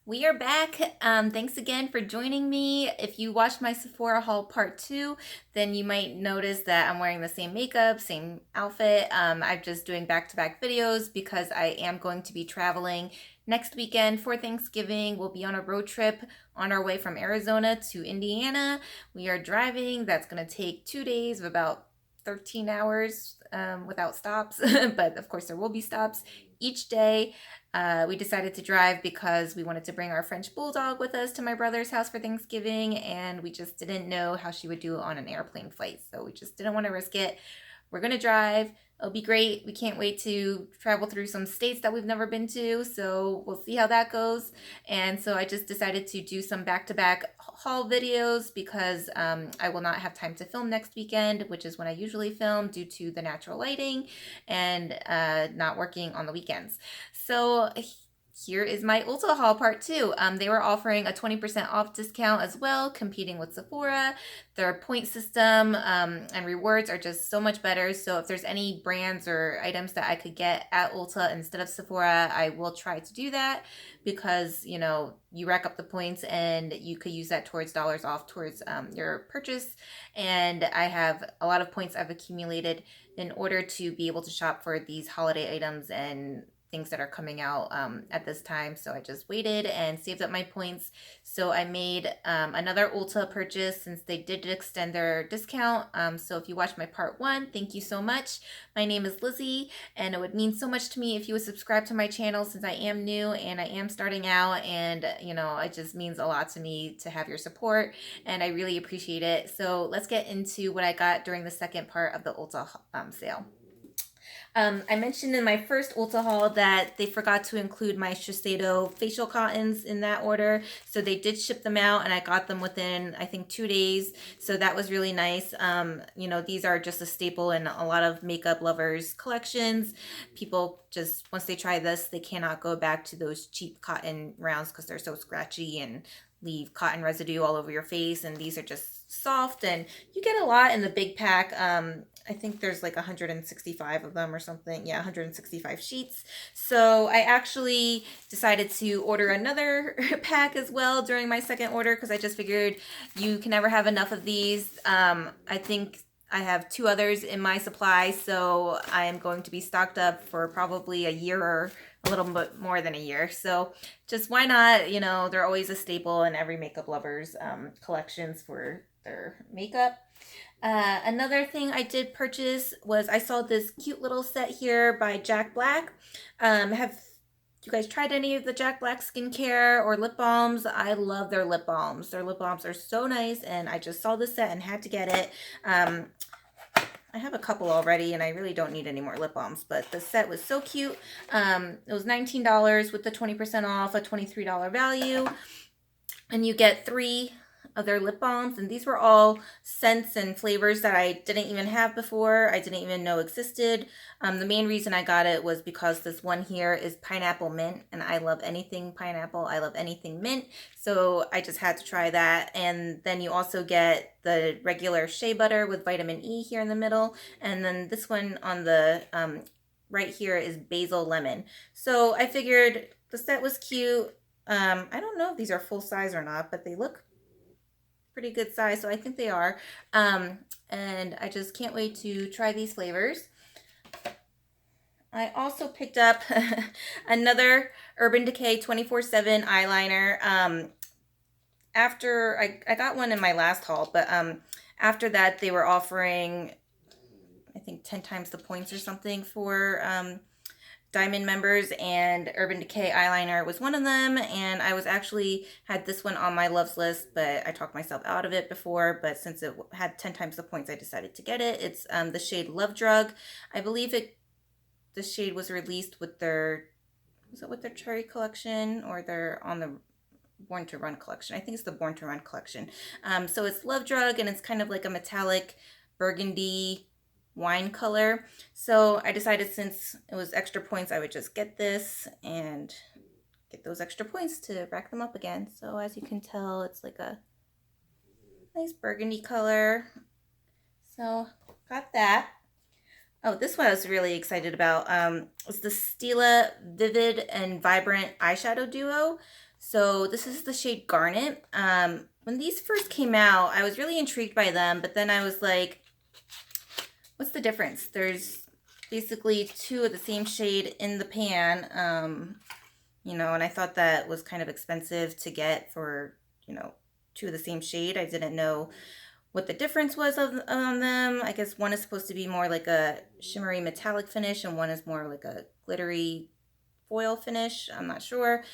We are back. Thanks again for joining me. If you watched my Sephora haul part 2, then you might notice that I'm wearing the same makeup, same outfit. I'm just doing back-to-back videos because I am going to be traveling next weekend for Thanksgiving. We'll be on a road trip on our way from Arizona to Indiana. We are driving. That's going to take 2 days of about 13 hours without stops, but of course there will be stops each day. We decided to drive because we wanted to bring our French Bulldog with us to my brother's house for Thanksgiving, and we just didn't know how she would do on an airplane flight, so we just didn't want to risk it. We're going to drive. It'll be great. We can't wait to travel through some states that we've never been to, so we'll see how that goes. And so I just decided to do some back-to-back haul videos because I will not have time to film next weekend, which is when I usually film due to the natural lighting and not working on the weekends. So here is my Ulta haul part 2. They were offering a 20% off discount as well, competing with Sephora. Their point system and rewards are just so much better. So if there's any brands or items that I could get at Ulta instead of Sephora, I will try to do that because, you know, you rack up the points and you could use that towards dollars off towards your purchase. And I have a lot of points I've accumulated in order to be able to shop for these holiday items and things that are coming out at this time. So I just waited and saved up my points. So I made another Ulta purchase since they did extend their discount. So if you watched my part 1, thank you so much. My name is Lizzie, and it would mean so much to me if you would subscribe to my channel since I am new and I am starting out, and you know, it just means a lot to me to have your support, and I really appreciate it. So let's get into what I got during the second part of the Ulta sale. I mentioned in my first Ulta haul that they forgot to include my Shiseido facial cottons in that order. So they did ship them out and I got them within, I think, 2 days. So that was really nice. You know, these are just a staple in a lot of makeup lovers collections. People just, once they try this, they cannot go back to those cheap cotton rounds because they're so scratchy and leave cotton residue all over your face. And these are just soft and you get a lot in the big pack. I think there's like 165 of them or something. Yeah, 165 sheets. So I actually decided to order another pack as well during my second order because I just figured you can never have enough of these. I think I have 2 others in my supply, so I am going to be stocked up for probably a year or a little bit more than a year. So just why not? You know, they're always a staple in every makeup lover's collections for their makeup. Another thing I did purchase was I saw this cute little set here by Jack Black. Have you guys tried any of the Jack Black skincare or lip balms? I love their lip balms. Their lip balms are so nice, and I just saw this set and had to get it. I have a couple already, and I really don't need any more lip balms, but the set was so cute. It was $19 with the 20% off, a $23 value, and you get 3 of their lip balms, and these were all scents and flavors that I didn't even have before. I didn't even know existed. The main reason I got it was because this one here is pineapple mint, and I love anything pineapple. I love anything mint, so I just had to try that. And then you also get the regular shea butter with vitamin E here in the middle, and then this one on the right here is basil lemon. So I figured the set was cute. I don't know if these are full size or not, but they look pretty good size, so I think they are. And I just can't wait to try these flavors. I also picked up another Urban Decay 24/7 eyeliner. After I got one in my last haul, but after that they were offering, I think, 10 times the points or something for Diamond members, and Urban Decay eyeliner was one of them, and I was actually had this one on my loves list, but I talked myself out of it before, but since it had 10 times the points, I decided to get it. It's the shade Love Drug. I believe the shade was released with their, was it with their Cherry collection, or they're on the Born to Run collection? I think it's the Born to Run collection. So it's Love Drug, and it's kind of like a metallic burgundy wine color. So I decided since it was extra points, I would just get this and get those extra points to rack them up again. So as you can tell, it's like a nice burgundy color. So got that. Oh, this one I was really excited about. It's the Stila Vivid and Vibrant Eyeshadow Duo. So this is the shade Garnet. When these first came out, I was really intrigued by them, but then I was like, what's the difference? There's basically two of the same shade in the pan, you know, and I thought that was kind of expensive to get for, you know, two of the same shade. I didn't know what the difference was on them. I guess one is supposed to be more like a shimmery metallic finish and one is more like a glittery foil finish. I'm not sure.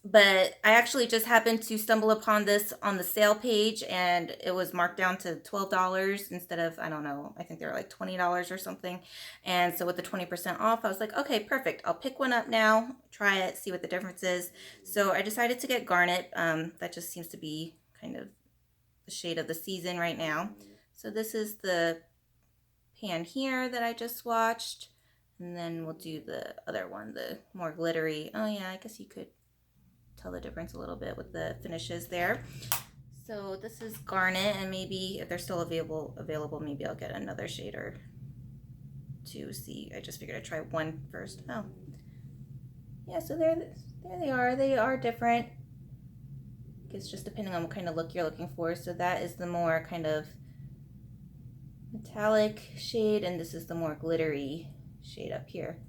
But I actually just happened to stumble upon this on the sale page and it was marked down to $12 instead of, I don't know, I think they were like $20 or something. And so with the 20% off, I was like, okay, perfect. I'll pick one up now, try it, see what the difference is. So I decided to get Garnet. That just seems to be kind of the shade of the season right now. So this is the pan here that I just swatched. And then we'll do the other one, the more glittery. Oh yeah, I guess you could tell the difference a little bit with the finishes there. So this is Garnet, and maybe if they're still available, maybe I'll get another shade or two. See, I just figured I'd try one first. Oh, yeah. So there they are. They are different. I guess just depending on what kind of look you're looking for. So that is the more kind of metallic shade, and this is the more glittery shade up here.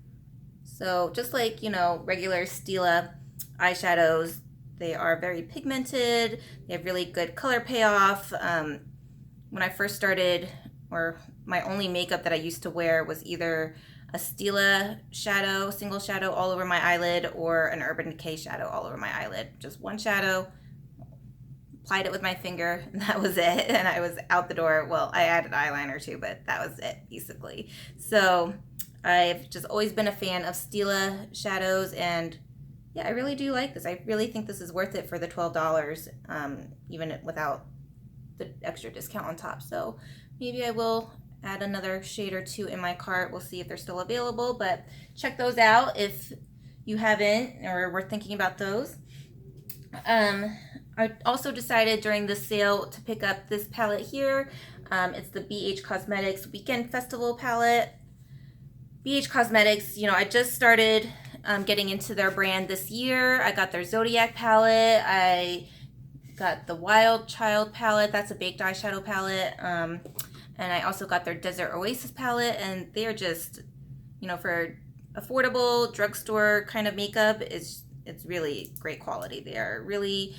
So just like, you know, regular Stila eyeshadows, they are very pigmented. They have really good color payoff. When I first started, or my only makeup that I used to wear was either a Stila shadow, single shadow all over my eyelid, or an Urban Decay shadow all over my eyelid. Just one shadow, applied it with my finger, and that was it. And I was out the door. Well, I added eyeliner too, but that was it basically. So I've just always been a fan of Stila shadows, and yeah, I really do like this. I really think this is worth it for the $12, even without the extra discount on top. So maybe I will add another shade or two in my cart. We'll see if they're still available, but check those out if you haven't or were thinking about those. I also decided during the sale to pick up this palette here. It's the BH Cosmetics Weekend Festival palette. BH Cosmetics, you know, I just started getting into their brand this year. I got their Zodiac palette. I got the Wild Child palette. That's a baked eyeshadow palette. And I also got their Desert Oasis palette. And they are just, you know, for affordable drugstore kind of makeup, it's really great quality. They are really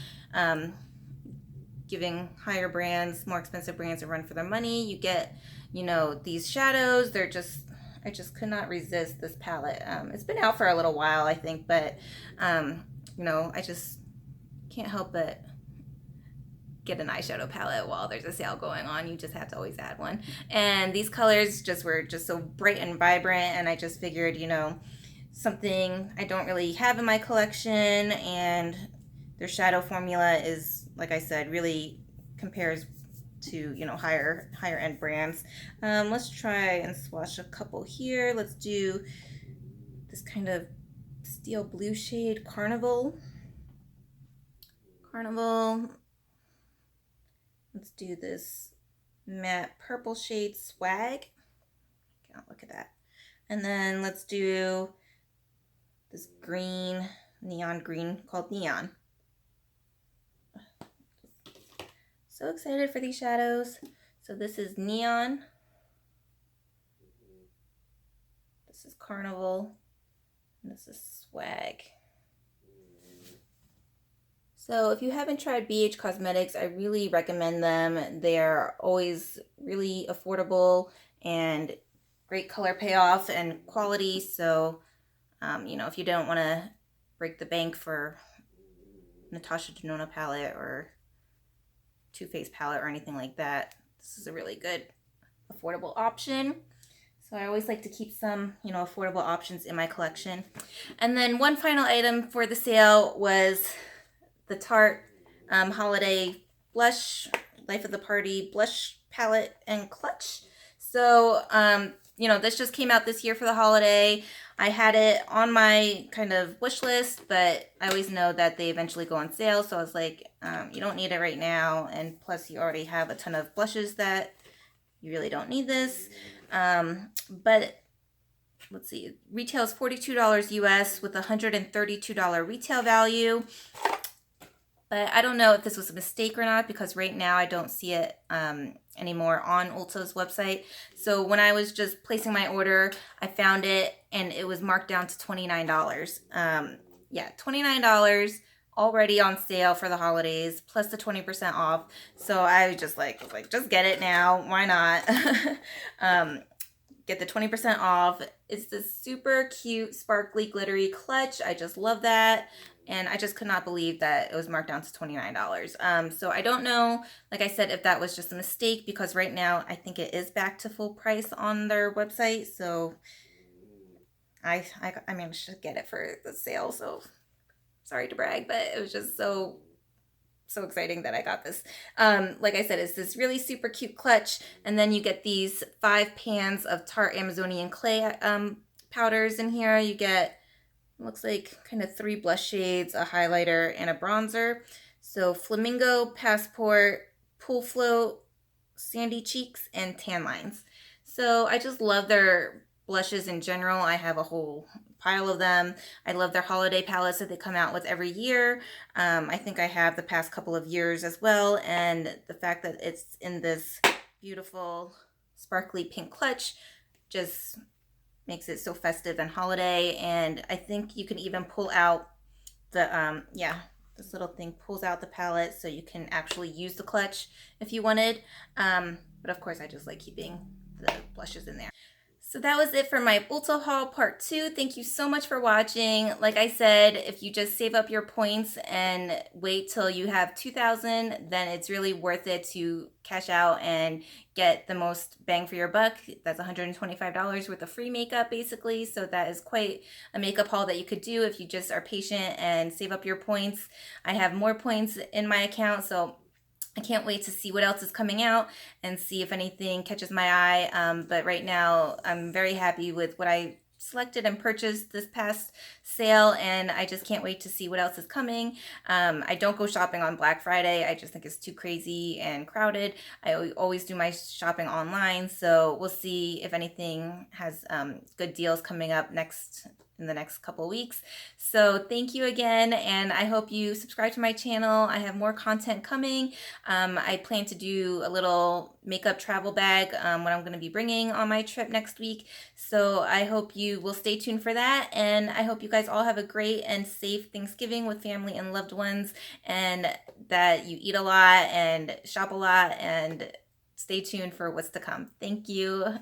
giving higher brands, more expensive brands a run for their money. You get, you know, these shadows. They're just, I just could not resist this palette. It's been out for a little while, I think, but, you know, I just can't help but get an eyeshadow palette while there's a sale going on. You just have to always add one. And these colors just were just so bright and vibrant, and I just figured, you know, something I don't really have in my collection, and their shadow formula is, like I said, really compares to, you know, higher end brands. Let's try and swatch a couple here. Let's do this kind of steel blue shade, Carnival. Let's do this matte purple shade, Swag. Oh, look at that. And then let's do this green, neon green called Neon. So excited for these shadows. So this is Neon. This is Carnival. And this is Swag. So if you haven't tried BH Cosmetics, I really recommend them. They're always really affordable and great color payoff and quality. So, you know, if you don't want to break the bank for Natasha Denona palette or Too Faced palette or anything like that, this is a really good affordable option. So I always like to keep some, you know, affordable options in my collection. And then one final item for the sale was the Tarte Holiday Blush, Life of the Party Blush Palette and Clutch. So, you know, this just came out this year for the holiday. I had it on my kind of wish list, but I always know that they eventually go on sale. So I was like, you don't need it right now. And plus you already have a ton of blushes that you really don't need this. But let's see, retails $42 US with $132 retail value. But I don't know if this was a mistake or not, because right now I don't see it anymore on Ulta's website. So when I was just placing my order, I found it and it was marked down to $29. Yeah, $29 already on sale for the holidays, plus the 20% off. So I was just like, just get it now. Why not? Get the 20% off. It's this super cute, sparkly, glittery clutch. I just love that. And I just could not believe that it was marked down to $29. So I don't know, like I said, if that was just a mistake, because right now I think it is back to full price on their website. So I managed to get it for the sale. So sorry to brag, but it was just so exciting that I got this. Like I said, it's this really super cute clutch, and then you get these 5 pans of Tarte Amazonian clay powders in here. You get, looks like, kind of 3 blush shades, a highlighter, and a bronzer. So Flamingo, Passport, Pool Float, Sandy Cheeks, and Tan Lines. So I just love their blushes in general. I have a whole pile of them. I love their holiday palettes that they come out with every year. I think I have the past couple of years as well, and the fact that it's in this beautiful sparkly pink clutch just makes it so festive and holiday. And I think you can even pull out the this little thing pulls out the palette, so you can actually use the clutch if you wanted. But of course I just like keeping the blushes in there. So that was it for my Ulta haul part 2. Thank you so much for watching. Like I said, if you just save up your points and wait till you have 2,000, then it's really worth it to cash out and get the most bang for your buck. That's $125 worth of free makeup, basically. So that is quite a makeup haul that you could do if you just are patient and save up your points. I have more points in my account, so I can't wait to see what else is coming out and see if anything catches my eye. But right now, I'm very happy with what I selected and purchased this past sale, and I just can't wait to see what else is coming. I don't go shopping on Black Friday. I just think it's too crazy and crowded. I always do my shopping online, so we'll see if anything has good deals coming up in the next couple of weeks. So thank you again, and I hope you subscribe to my channel. I have more content coming. I plan to do a little makeup travel bag, what I'm going to be bringing on my trip next week. So I hope you will stay tuned for that, and I hope you guys all have a great and safe Thanksgiving with family and loved ones, and that you eat a lot and shop a lot, and stay tuned for what's to come. Thank you.